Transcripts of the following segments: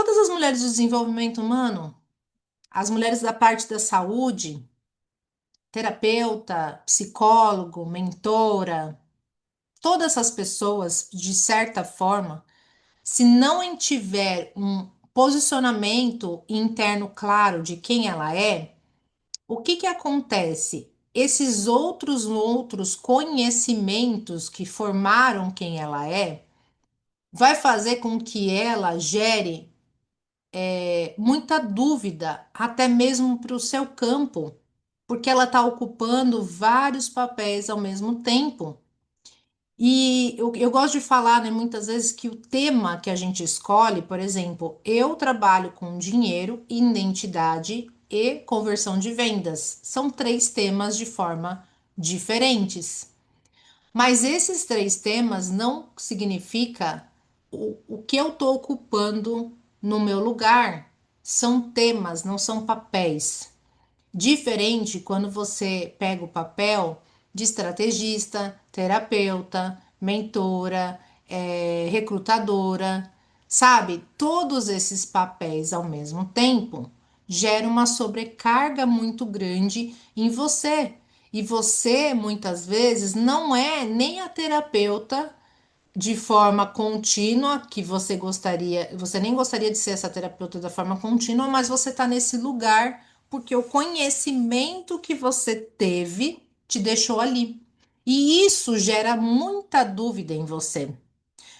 todas as mulheres do desenvolvimento humano, as mulheres da parte da saúde, terapeuta, psicólogo, mentora, todas essas pessoas, de certa forma, se não tiver um posicionamento interno claro de quem ela é, o que que acontece? Esses outros conhecimentos que formaram quem ela é, vai fazer com que ela gere muita dúvida, até mesmo para o seu campo, porque ela está ocupando vários papéis ao mesmo tempo. E eu gosto de falar, né, muitas vezes que o tema que a gente escolhe, por exemplo, eu trabalho com dinheiro, identidade e conversão de vendas. São três temas de forma diferentes. Mas esses três temas não significa o que eu estou ocupando no meu lugar. São temas, não são papéis. Diferente quando você pega o papel de estrategista, terapeuta, mentora, recrutadora, sabe? Todos esses papéis ao mesmo tempo geram uma sobrecarga muito grande em você. E você, muitas vezes, não é nem a terapeuta de forma contínua, que você gostaria, você nem gostaria de ser essa terapeuta da forma contínua, mas você está nesse lugar porque o conhecimento que você teve te deixou ali. E isso gera muita dúvida em você.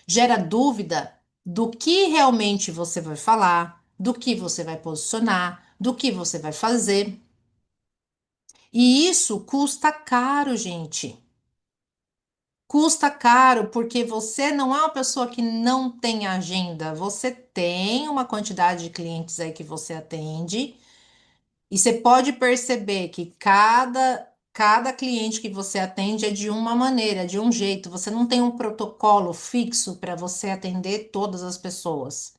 Gera dúvida do que realmente você vai falar, do que você vai posicionar, do que você vai fazer. E isso custa caro, gente. Custa caro porque você não é uma pessoa que não tem agenda. Você tem uma quantidade de clientes aí que você atende e você pode perceber que cada cliente que você atende é de uma maneira, de um jeito. Você não tem um protocolo fixo para você atender todas as pessoas.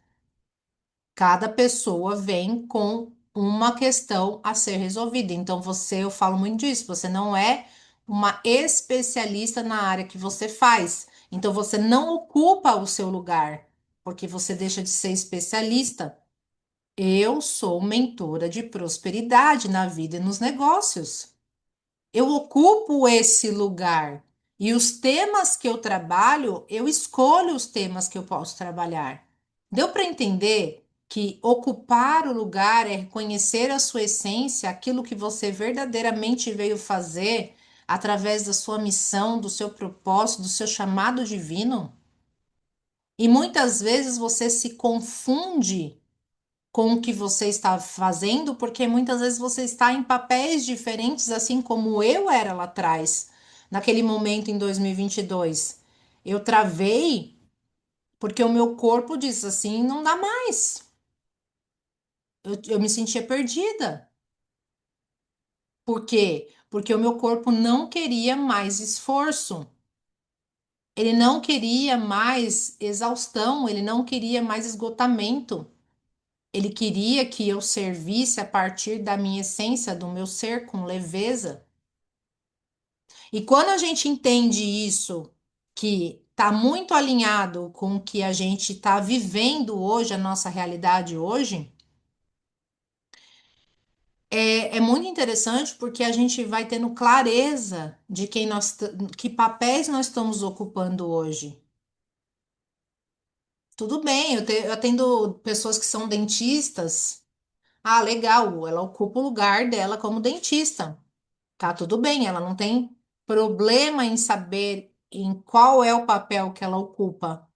Cada pessoa vem com uma questão a ser resolvida. Então, eu falo muito disso, você não é uma especialista na área que você faz. Então, você não ocupa o seu lugar, porque você deixa de ser especialista. Eu sou mentora de prosperidade na vida e nos negócios. Eu ocupo esse lugar. E os temas que eu trabalho, eu escolho os temas que eu posso trabalhar. Deu para entender que ocupar o lugar é reconhecer a sua essência, aquilo que você verdadeiramente veio fazer através da sua missão, do seu propósito, do seu chamado divino? E muitas vezes você se confunde com o que você está fazendo, porque muitas vezes você está em papéis diferentes, assim como eu era lá atrás, naquele momento em 2022. Eu travei porque o meu corpo disse assim: não dá mais. Eu me sentia perdida. Por quê? Porque o meu corpo não queria mais esforço. Ele não queria mais exaustão, ele não queria mais esgotamento. Ele queria que eu servisse a partir da minha essência, do meu ser, com leveza. E quando a gente entende isso, que está muito alinhado com o que a gente está vivendo hoje, a nossa realidade hoje, é muito interessante porque a gente vai tendo clareza de que papéis nós estamos ocupando hoje. Tudo bem, eu atendo pessoas que são dentistas. Ah, legal, ela ocupa o lugar dela como dentista. Tá tudo bem, ela não tem problema em saber em qual é o papel que ela ocupa.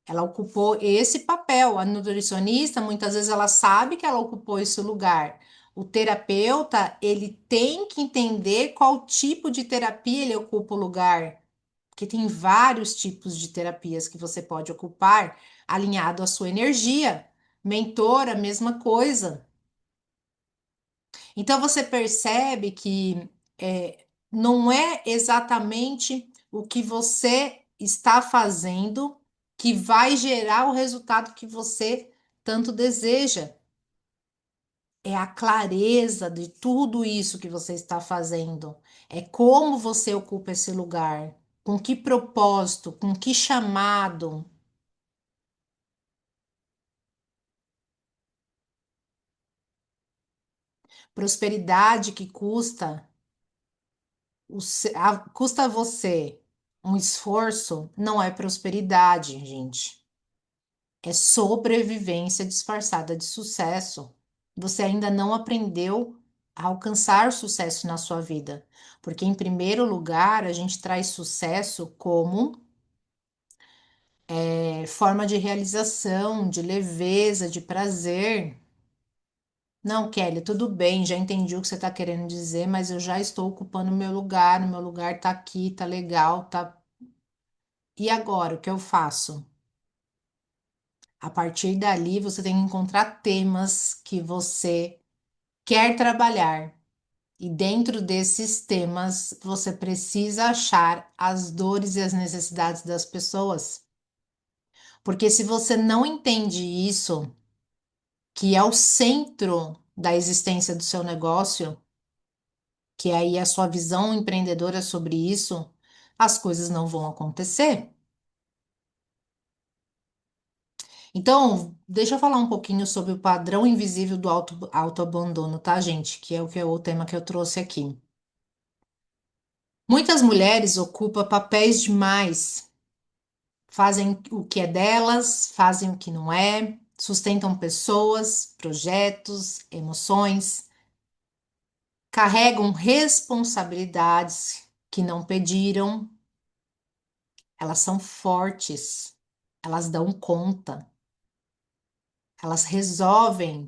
Ela ocupou esse papel. A nutricionista, muitas vezes, ela sabe que ela ocupou esse lugar. O terapeuta, ele tem que entender qual tipo de terapia ele ocupa o lugar. Porque tem vários tipos de terapias que você pode ocupar alinhado à sua energia. Mentora, mesma coisa. Então você percebe que não é exatamente o que você está fazendo que vai gerar o resultado que você tanto deseja. É a clareza de tudo isso que você está fazendo. É como você ocupa esse lugar, com que propósito, com que chamado. Prosperidade que custa a você um esforço, não é prosperidade, gente. É sobrevivência disfarçada de sucesso. Você ainda não aprendeu a alcançar sucesso na sua vida. Porque, em primeiro lugar, a gente traz sucesso como forma de realização, de leveza, de prazer. Não, Kelly, tudo bem, já entendi o que você está querendo dizer, mas eu já estou ocupando o meu lugar tá aqui, tá legal, tá. E agora, o que eu faço? A partir dali, você tem que encontrar temas que você quer trabalhar. E dentro desses temas, você precisa achar as dores e as necessidades das pessoas. Porque se você não entende isso, que é o centro da existência do seu negócio, que aí é a sua visão empreendedora sobre isso, as coisas não vão acontecer. Então, deixa eu falar um pouquinho sobre o padrão invisível do autoabandono, tá, gente? Que é o tema que eu trouxe aqui. Muitas mulheres ocupam papéis demais, fazem o que é delas, fazem o que não é, sustentam pessoas, projetos, emoções, carregam responsabilidades que não pediram, elas são fortes, elas dão conta, elas resolvem.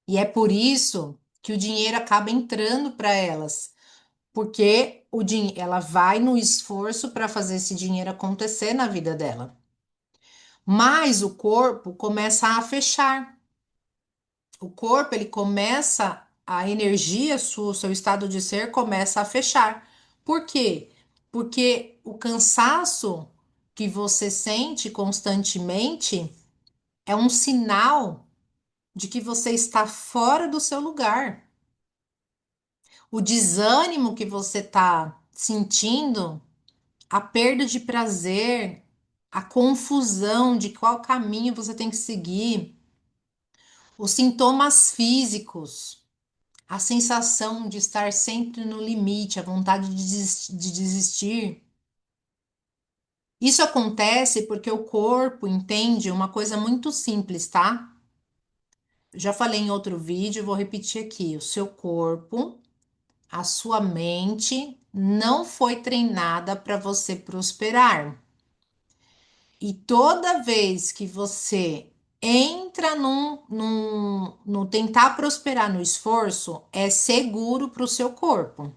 E é por isso que o dinheiro acaba entrando para elas, porque ela vai no esforço para fazer esse dinheiro acontecer na vida dela. Mas o corpo começa a fechar. O corpo, ele começa, a energia sua, o seu estado de ser começa a fechar. Por quê? Porque o cansaço que você sente constantemente é um sinal de que você está fora do seu lugar. O desânimo que você está sentindo, a perda de prazer, a confusão de qual caminho você tem que seguir, os sintomas físicos, a sensação de estar sempre no limite, a vontade de desistir. Isso acontece porque o corpo entende uma coisa muito simples, tá? Já falei em outro vídeo, vou repetir aqui. O seu corpo, a sua mente não foi treinada para você prosperar. E toda vez que você entra no tentar prosperar no esforço, é seguro para o seu corpo,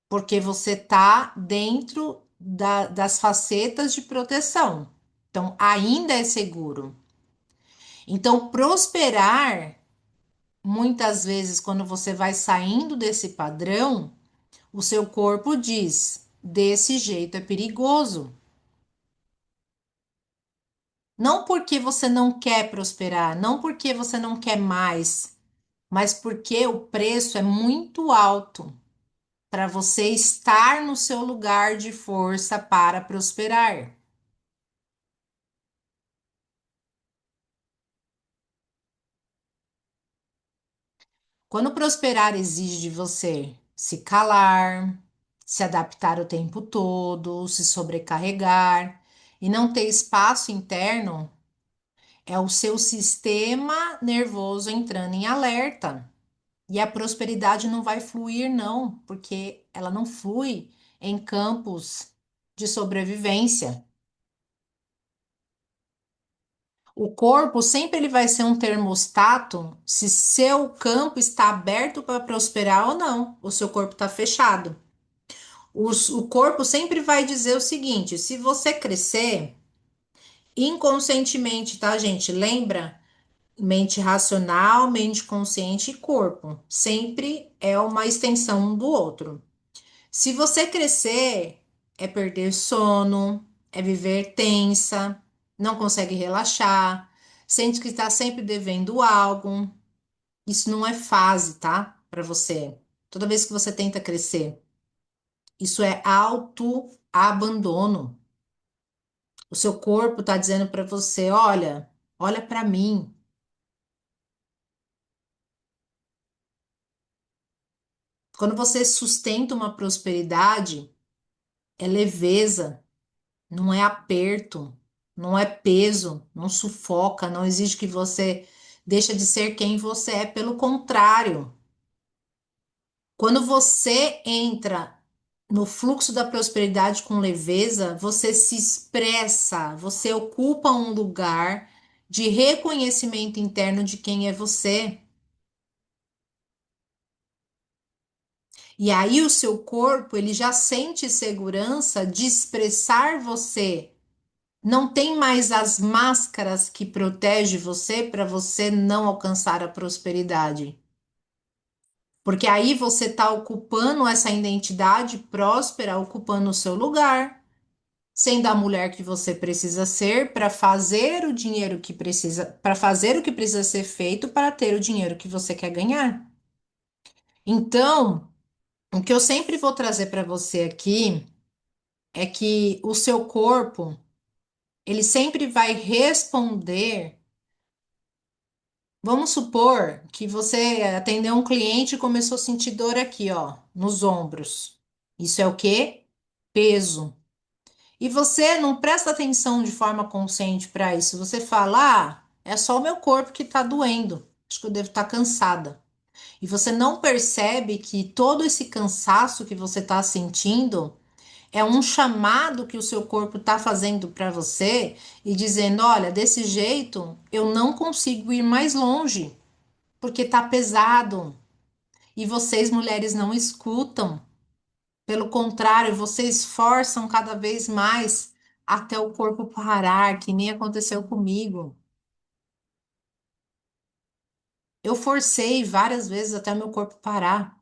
porque você está dentro das facetas de proteção. Então, ainda é seguro. Então, prosperar, muitas vezes, quando você vai saindo desse padrão, o seu corpo diz: desse jeito é perigoso. Não porque você não quer prosperar, não porque você não quer mais, mas porque o preço é muito alto para você estar no seu lugar de força para prosperar. Quando prosperar exige de você se calar, se adaptar o tempo todo, se sobrecarregar e não ter espaço interno, é o seu sistema nervoso entrando em alerta. E a prosperidade não vai fluir, não, porque ela não flui em campos de sobrevivência. O corpo sempre ele vai ser um termostato se seu campo está aberto para prosperar ou não, o seu corpo está fechado. O corpo sempre vai dizer o seguinte: se você crescer inconscientemente, tá, gente? Lembra? Mente racional, mente consciente e corpo. Sempre é uma extensão um do outro. Se você crescer, é perder sono, é viver tensa, não consegue relaxar, sente que está sempre devendo algo. Isso não é fase, tá? Para você. Toda vez que você tenta crescer, isso é autoabandono. O seu corpo está dizendo para você: olha, olha para mim. Quando você sustenta uma prosperidade, é leveza, não é aperto, não é peso, não sufoca, não exige que você deixa de ser quem você é, pelo contrário. Quando você entra no fluxo da prosperidade com leveza, você se expressa, você ocupa um lugar de reconhecimento interno de quem é você. E aí o seu corpo, ele já sente segurança de expressar você. Não tem mais as máscaras que protegem você para você não alcançar a prosperidade. Porque aí você está ocupando essa identidade próspera, ocupando o seu lugar, sendo a mulher que você precisa ser para fazer o dinheiro que precisa, para fazer o que precisa ser feito para ter o dinheiro que você quer ganhar. Então, o que eu sempre vou trazer para você aqui é que o seu corpo, ele sempre vai responder. Vamos supor que você atendeu um cliente e começou a sentir dor aqui, ó, nos ombros. Isso é o quê? Peso. E você não presta atenção de forma consciente para isso. Você fala, ah, é só o meu corpo que está doendo. Acho que eu devo estar cansada. E você não percebe que todo esse cansaço que você está sentindo é um chamado que o seu corpo está fazendo para você e dizendo: olha, desse jeito eu não consigo ir mais longe, porque tá pesado. E vocês, mulheres, não escutam. Pelo contrário, vocês forçam cada vez mais até o corpo parar, que nem aconteceu comigo. Eu forcei várias vezes até o meu corpo parar.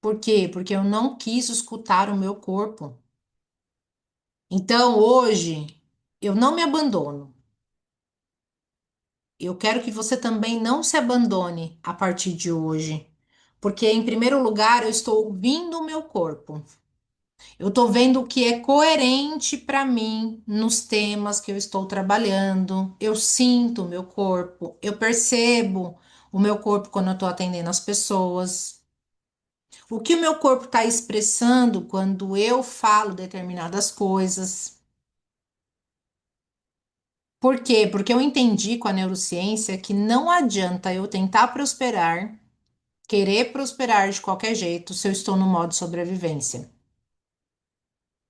Por quê? Porque eu não quis escutar o meu corpo. Então, hoje, eu não me abandono. Eu quero que você também não se abandone a partir de hoje. Porque, em primeiro lugar, eu estou ouvindo o meu corpo. Eu estou vendo o que é coerente para mim nos temas que eu estou trabalhando. Eu sinto o meu corpo, eu percebo o meu corpo quando eu estou atendendo as pessoas. O que o meu corpo está expressando quando eu falo determinadas coisas. Por quê? Porque eu entendi com a neurociência que não adianta eu tentar prosperar, querer prosperar de qualquer jeito, se eu estou no modo sobrevivência.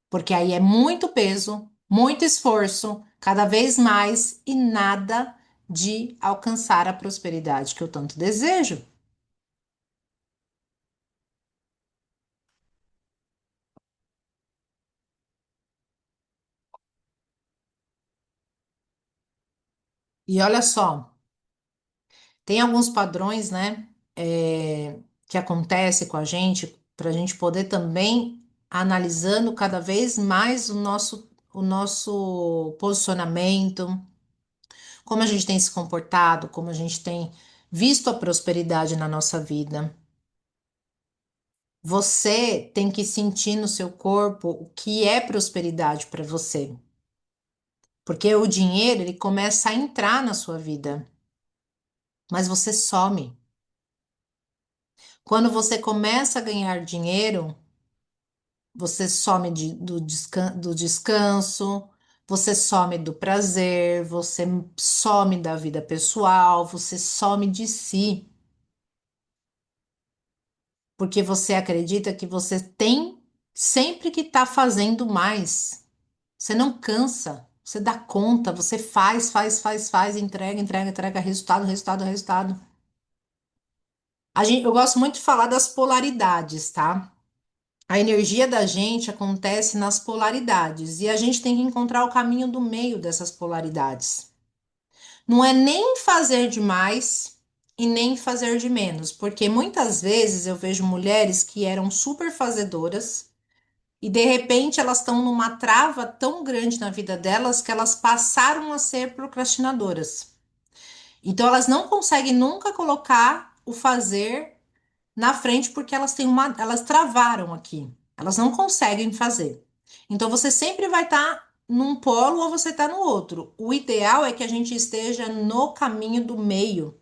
Porque aí é muito peso, muito esforço, cada vez mais e nada de alcançar a prosperidade que eu tanto desejo. E olha só, tem alguns padrões, né, que acontece com a gente para a gente poder também analisando cada vez mais o nosso posicionamento, como a gente tem se comportado, como a gente tem visto a prosperidade na nossa vida. Você tem que sentir no seu corpo o que é prosperidade para você, porque o dinheiro ele começa a entrar na sua vida, mas você some. Quando você começa a ganhar dinheiro, você some do descanso, você some do prazer, você some da vida pessoal, você some de si, porque você acredita que você tem sempre que estar fazendo mais. Você não cansa, você dá conta, você faz, entrega, entrega, entrega, resultado, resultado, resultado. Eu gosto muito de falar das polaridades, tá? A energia da gente acontece nas polaridades e a gente tem que encontrar o caminho do meio dessas polaridades. Não é nem fazer de mais e nem fazer de menos, porque muitas vezes eu vejo mulheres que eram super fazedoras. E de repente elas estão numa trava tão grande na vida delas que elas passaram a ser procrastinadoras. Então elas não conseguem nunca colocar o fazer na frente porque elas travaram aqui. Elas não conseguem fazer. Então você sempre vai estar num polo ou você está no outro. O ideal é que a gente esteja no caminho do meio.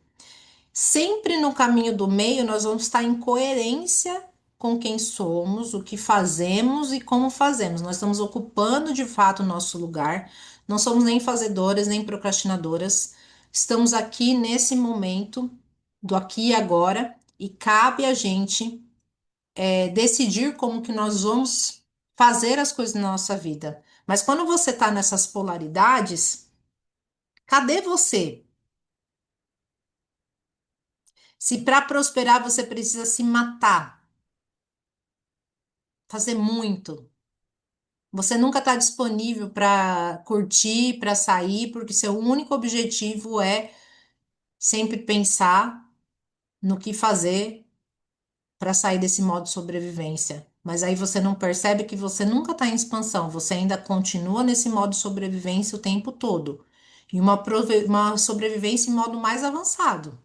Sempre no caminho do meio nós vamos estar em coerência com quem somos, o que fazemos e como fazemos. Nós estamos ocupando de fato o nosso lugar. Não somos nem fazedoras, nem procrastinadoras. Estamos aqui nesse momento, do aqui e agora, e cabe a gente decidir como que nós vamos fazer as coisas na nossa vida. Mas quando você está nessas polaridades, cadê você? Se para prosperar você precisa se matar, fazer muito, você nunca está disponível para curtir, para sair, porque seu único objetivo é sempre pensar no que fazer para sair desse modo de sobrevivência. Mas aí você não percebe que você nunca está em expansão, você ainda continua nesse modo de sobrevivência o tempo todo. E uma sobrevivência em modo mais avançado.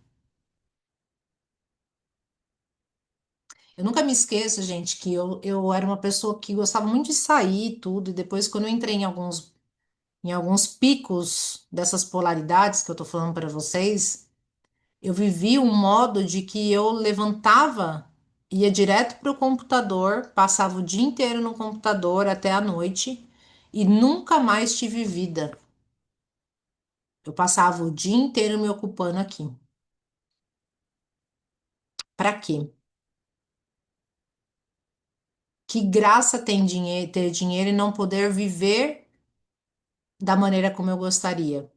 Eu nunca me esqueço, gente, que eu era uma pessoa que gostava muito de sair e tudo, e depois, quando eu entrei em alguns picos dessas polaridades que eu tô falando para vocês, eu vivi um modo de que eu levantava, ia direto pro computador, passava o dia inteiro no computador até a noite e nunca mais tive vida. Eu passava o dia inteiro me ocupando aqui. Para quê? Que graça tem ter dinheiro e não poder viver da maneira como eu gostaria?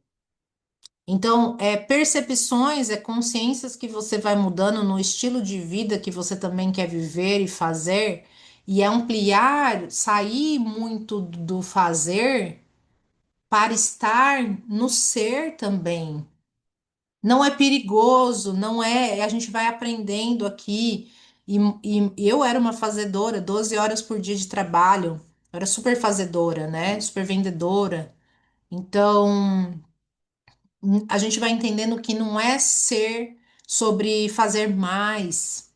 Então, percepções, consciências que você vai mudando no estilo de vida que você também quer viver e fazer, e ampliar, sair muito do fazer para estar no ser também. Não é perigoso, não é. A gente vai aprendendo aqui. E eu era uma fazedora, 12 horas por dia de trabalho. Eu era super fazedora, né? Super vendedora. Então. A gente vai entendendo que não é ser sobre fazer mais.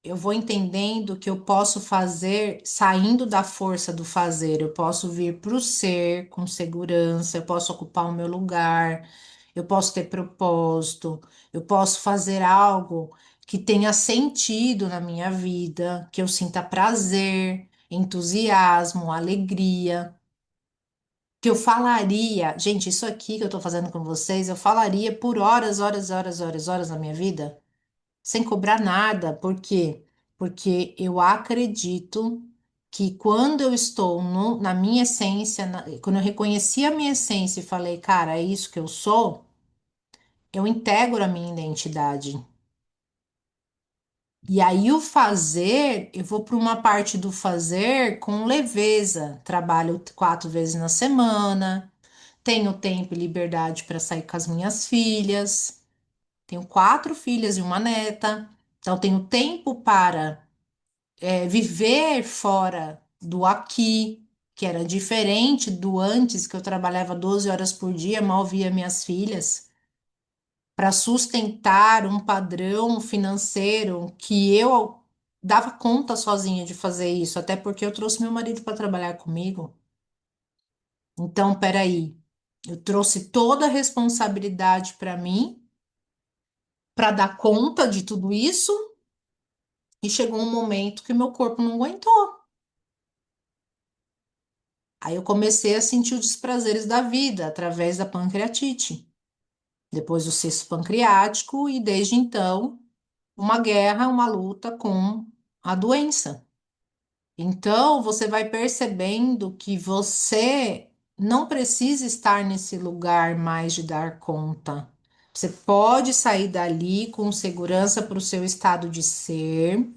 Eu vou entendendo que eu posso fazer saindo da força do fazer. Eu posso vir para o ser com segurança, eu posso ocupar o meu lugar, eu posso ter propósito, eu posso fazer algo que tenha sentido na minha vida, que eu sinta prazer, entusiasmo, alegria. Que eu falaria, gente, isso aqui que eu tô fazendo com vocês, eu falaria por horas, horas, horas, horas, horas da minha vida, sem cobrar nada. Por quê? Porque eu acredito que quando eu estou na minha essência, quando eu reconheci a minha essência e falei, cara, é isso que eu sou, eu integro a minha identidade. E aí o fazer, eu vou para uma parte do fazer com leveza. Trabalho 4 vezes na semana. Tenho tempo e liberdade para sair com as minhas filhas. Tenho 4 filhas e uma neta. Então, tenho tempo para viver fora do aqui, que era diferente do antes, que eu trabalhava 12 horas por dia, mal via minhas filhas, para sustentar um padrão financeiro que eu dava conta sozinha de fazer isso, até porque eu trouxe meu marido para trabalhar comigo. Então, peraí. Eu trouxe toda a responsabilidade para mim, para dar conta de tudo isso, e chegou um momento que meu corpo não aguentou. Aí eu comecei a sentir os desprazeres da vida através da pancreatite, depois do cisto pancreático, e desde então, uma guerra, uma luta com a doença. Então, você vai percebendo que você não precisa estar nesse lugar mais de dar conta. Você pode sair dali com segurança para o seu estado de ser,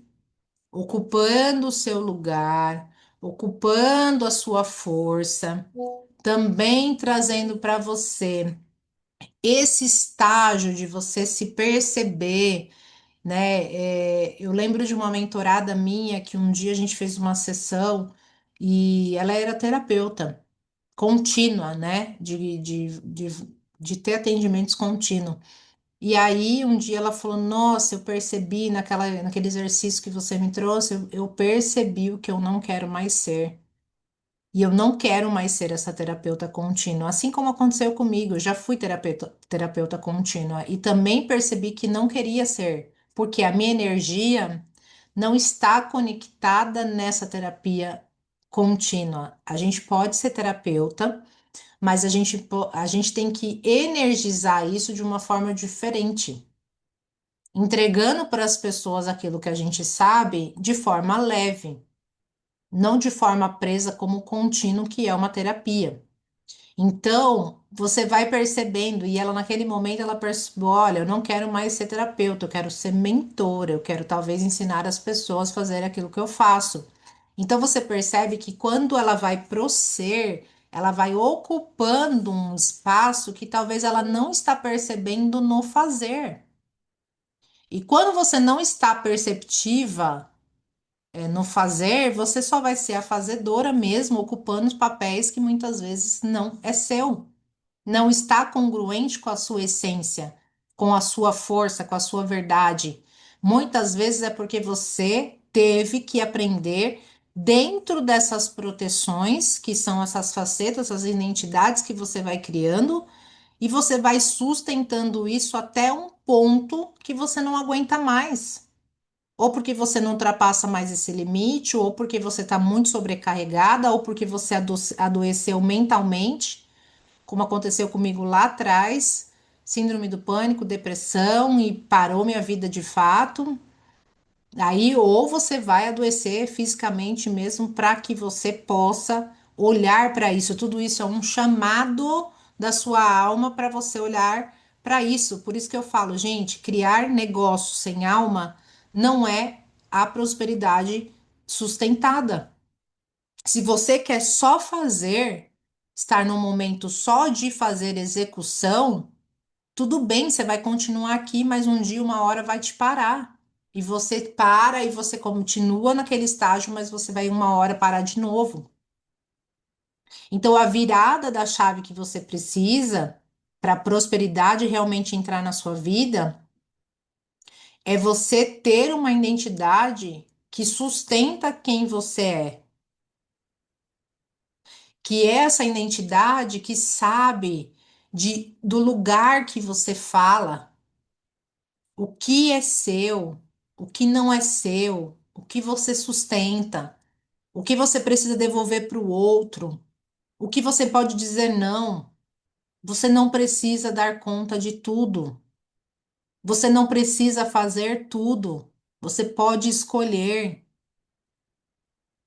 ocupando o seu lugar, ocupando a sua força, também trazendo para você esse estágio de você se perceber, né? Eu lembro de uma mentorada minha que um dia a gente fez uma sessão e ela era terapeuta contínua, né? De ter atendimentos contínuos. E aí um dia ela falou: Nossa, eu percebi naquele exercício que você me trouxe, eu percebi o que eu não quero mais ser. E eu não quero mais ser essa terapeuta contínua, assim como aconteceu comigo. Eu já fui terapeuta contínua e também percebi que não queria ser, porque a minha energia não está conectada nessa terapia contínua. A gente pode ser terapeuta, mas a gente tem que energizar isso de uma forma diferente, entregando para as pessoas aquilo que a gente sabe de forma leve, não de forma presa como contínuo, que é uma terapia. Então, você vai percebendo, e ela naquele momento ela percebeu, olha, eu não quero mais ser terapeuta, eu quero ser mentora, eu quero talvez ensinar as pessoas a fazer aquilo que eu faço. Então você percebe que quando ela vai pro ser, ela vai ocupando um espaço que talvez ela não está percebendo no fazer. E quando você não está perceptiva, no fazer, você só vai ser a fazedora mesmo, ocupando os papéis que muitas vezes não é seu, não está congruente com a sua essência, com a sua força, com a sua verdade. Muitas vezes é porque você teve que aprender dentro dessas proteções, que são essas facetas, essas identidades que você vai criando, e você vai sustentando isso até um ponto que você não aguenta mais. Ou porque você não ultrapassa mais esse limite, ou porque você está muito sobrecarregada, ou porque você adoeceu mentalmente como aconteceu comigo lá atrás, síndrome do pânico, depressão e parou minha vida de fato. Aí, ou você vai adoecer fisicamente mesmo para que você possa olhar para isso. Tudo isso é um chamado da sua alma para você olhar para isso. Por isso que eu falo, gente, criar negócio sem alma não é a prosperidade sustentada. Se você quer só fazer, estar num momento só de fazer execução, tudo bem, você vai continuar aqui, mas um dia, uma hora vai te parar. E você para e você continua naquele estágio, mas você vai uma hora parar de novo. Então, a virada da chave que você precisa para a prosperidade realmente entrar na sua vida é você ter uma identidade que sustenta quem você é. Que é essa identidade que sabe do lugar que você fala, o que é seu, o que não é seu, o que você sustenta, o que você precisa devolver para o outro, o que você pode dizer não. Você não precisa dar conta de tudo. Você não precisa fazer tudo. Você pode escolher.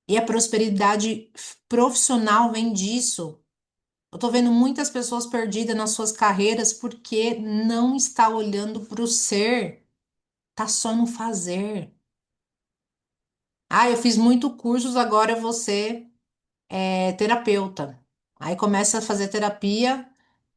E a prosperidade profissional vem disso. Eu tô vendo muitas pessoas perdidas nas suas carreiras porque não está olhando para o ser, tá só no fazer. Ah, eu fiz muito cursos, agora eu vou ser terapeuta. Aí começa a fazer terapia,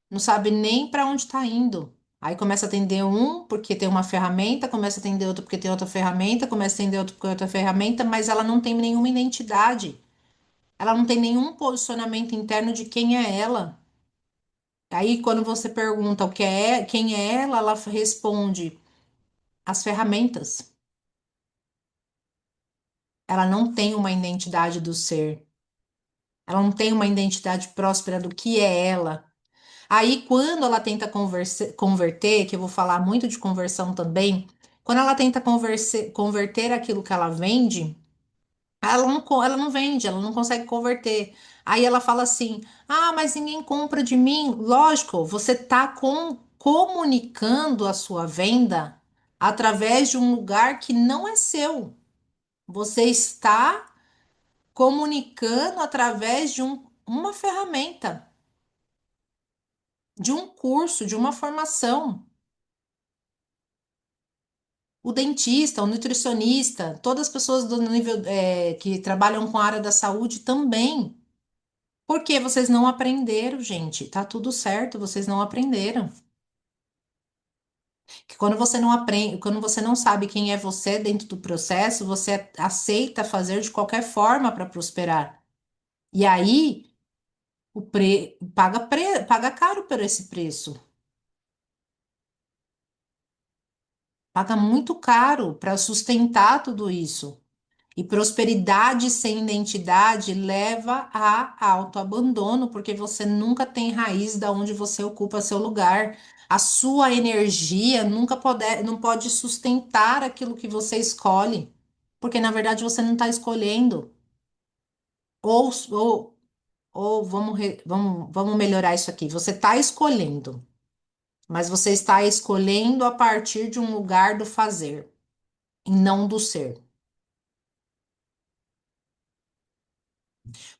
não sabe nem para onde está indo. Aí começa a atender um porque tem uma ferramenta, começa a atender outro porque tem outra ferramenta, começa a atender outro porque tem outra ferramenta, mas ela não tem nenhuma identidade. Ela não tem nenhum posicionamento interno de quem é ela. Aí, quando você pergunta o que é, quem é ela, ela responde as ferramentas. Ela não tem uma identidade do ser. Ela não tem uma identidade próspera do que é ela. Aí, quando ela tenta converter, que eu vou falar muito de conversão também, quando ela tenta converter aquilo que ela vende, ela não vende, ela não consegue converter. Aí ela fala assim: ah, mas ninguém compra de mim. Lógico, você está comunicando a sua venda através de um lugar que não é seu. Você está comunicando através de uma ferramenta, de um curso, de uma formação. O dentista, o nutricionista, todas as pessoas do nível, que trabalham com a área da saúde também. Porque vocês não aprenderam, gente. Tá tudo certo, vocês não aprenderam. Que quando você não aprende, quando você não sabe quem é você dentro do processo, você aceita fazer de qualquer forma para prosperar. E aí, paga caro por esse preço. Paga muito caro para sustentar tudo isso. E prosperidade sem identidade leva a autoabandono, porque você nunca tem raiz da onde você ocupa seu lugar. A sua energia nunca pode, não pode sustentar aquilo que você escolhe, Porque na verdade você não está escolhendo. Ou, ou, ou vamos melhorar isso aqui. Você está escolhendo, mas você está escolhendo a partir de um lugar do fazer e não do ser.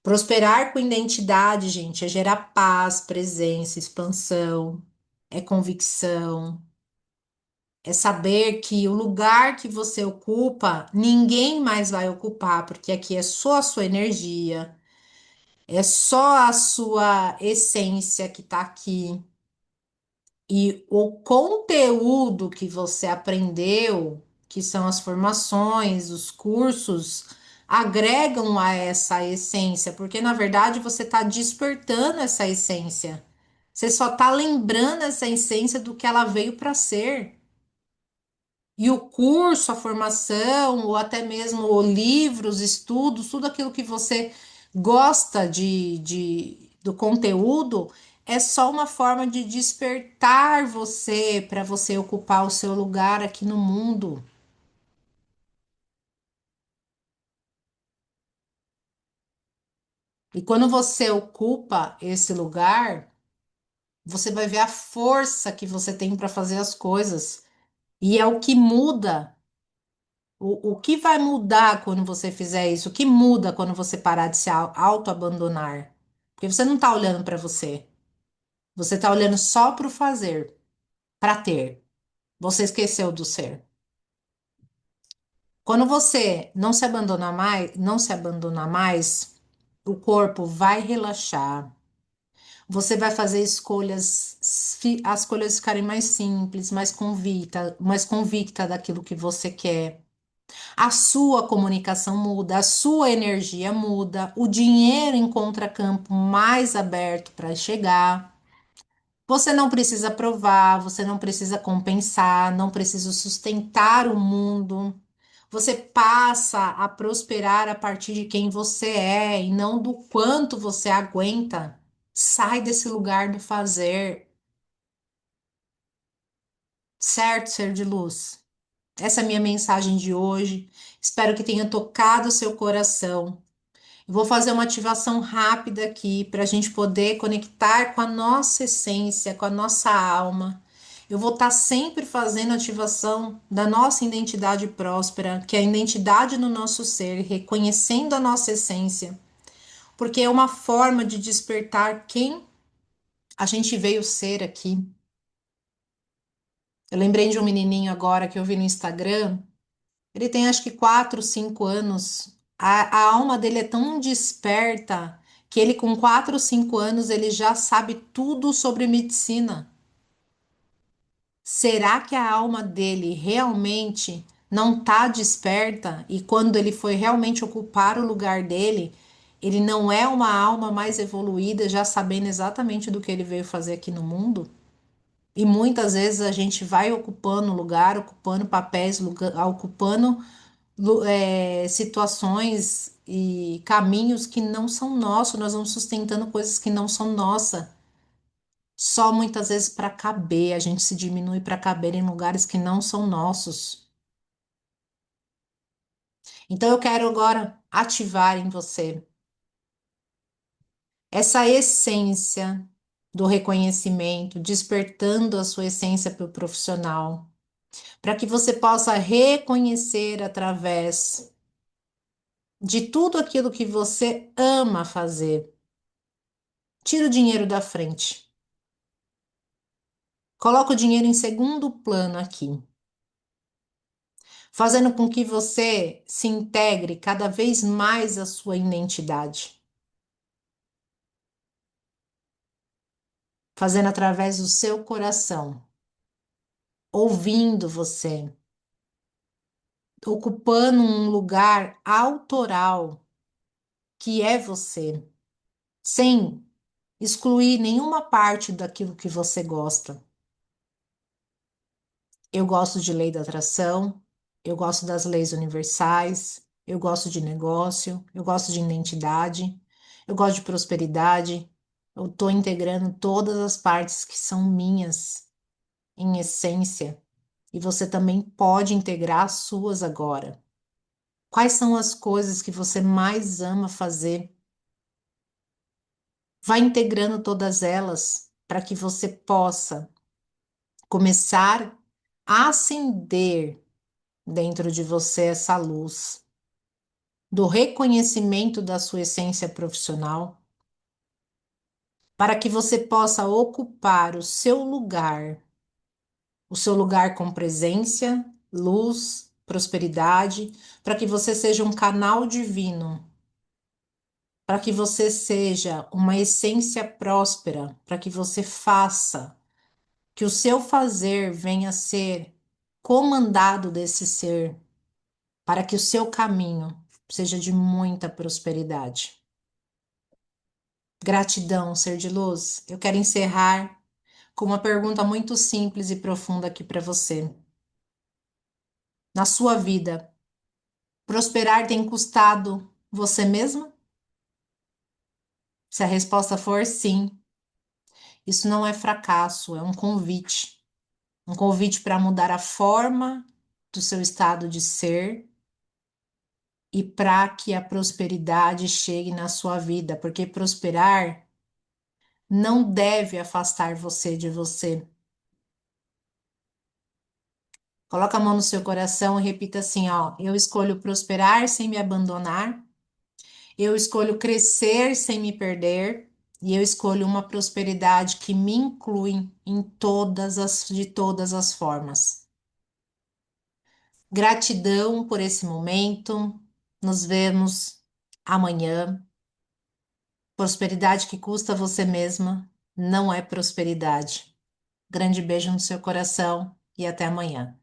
Prosperar com identidade, gente, é gerar paz, presença, expansão, é convicção, é saber que o lugar que você ocupa, ninguém mais vai ocupar, porque aqui é só a sua energia, é só a sua essência que está aqui. E o conteúdo que você aprendeu, que são as formações, os cursos, agregam a essa essência, porque na verdade você está despertando essa essência. Você só está lembrando essa essência do que ela veio para ser. E o curso, a formação, ou até mesmo o livro, os estudos, tudo aquilo que você gosta do conteúdo, é só uma forma de despertar você para você ocupar o seu lugar aqui no mundo. E quando você ocupa esse lugar, você vai ver a força que você tem para fazer as coisas. E é o que muda. O que vai mudar quando você fizer isso? O que muda quando você parar de se auto-abandonar? Porque você não está olhando para você. Você está olhando só para o fazer, para ter. Você esqueceu do ser. Quando você não se abandona mais, o corpo vai relaxar. Você vai fazer escolhas, as escolhas ficarem mais simples, mais convicta daquilo que você quer. A sua comunicação muda, a sua energia muda, o dinheiro encontra campo mais aberto para chegar. Você não precisa provar, você não precisa compensar, não precisa sustentar o mundo. Você passa a prosperar a partir de quem você é e não do quanto você aguenta. Sai desse lugar do fazer, certo, ser de luz? Essa é a minha mensagem de hoje. Espero que tenha tocado o seu coração. Eu vou fazer uma ativação rápida aqui para a gente poder conectar com a nossa essência, com a nossa alma. Eu vou estar sempre fazendo ativação da nossa identidade próspera, que é a identidade no nosso ser, reconhecendo a nossa essência, porque é uma forma de despertar quem a gente veio ser aqui. Eu lembrei de um menininho agora que eu vi no Instagram. Ele tem acho que 4, 5 anos. A alma dele é tão desperta que ele, com 4, 5 anos, ele já sabe tudo sobre medicina. Será que a alma dele realmente não está desperta? E quando ele foi realmente ocupar o lugar dele, ele não é uma alma mais evoluída, já sabendo exatamente do que ele veio fazer aqui no mundo? E muitas vezes a gente vai ocupando lugar, ocupando papéis, ocupando situações e caminhos que não são nossos, nós vamos sustentando coisas que não são nossa, só muitas vezes para caber, a gente se diminui para caber em lugares que não são nossos. Então eu quero agora ativar em você essa essência do reconhecimento, despertando a sua essência para o profissional, para que você possa reconhecer através de tudo aquilo que você ama fazer. Tira o dinheiro da frente. Coloca o dinheiro em segundo plano aqui, fazendo com que você se integre cada vez mais à sua identidade, fazendo através do seu coração, ouvindo você, ocupando um lugar autoral que é você, sem excluir nenhuma parte daquilo que você gosta. Eu gosto de lei da atração, eu gosto das leis universais, eu gosto de negócio, eu gosto de identidade, eu gosto de prosperidade. Eu estou integrando todas as partes que são minhas em essência e você também pode integrar as suas agora. Quais são as coisas que você mais ama fazer? Vai integrando todas elas para que você possa começar a acender dentro de você essa luz do reconhecimento da sua essência profissional, para que você possa ocupar o seu lugar com presença, luz, prosperidade, para que você seja um canal divino, para que você seja uma essência próspera, para que você faça, que o seu fazer venha a ser comandado desse ser, para que o seu caminho seja de muita prosperidade. Gratidão, ser de luz. Eu quero encerrar com uma pergunta muito simples e profunda aqui para você. Na sua vida, prosperar tem custado você mesma? Se a resposta for sim, isso não é fracasso, é um convite. Um convite para mudar a forma do seu estado de ser e para que a prosperidade chegue na sua vida, porque prosperar não deve afastar você de você. Coloca a mão no seu coração e repita assim, ó: eu escolho prosperar sem me abandonar, eu escolho crescer sem me perder, e eu escolho uma prosperidade que me inclui em de todas as formas. Gratidão por esse momento. Nos vemos amanhã. Prosperidade que custa você mesma não é prosperidade. Grande beijo no seu coração e até amanhã.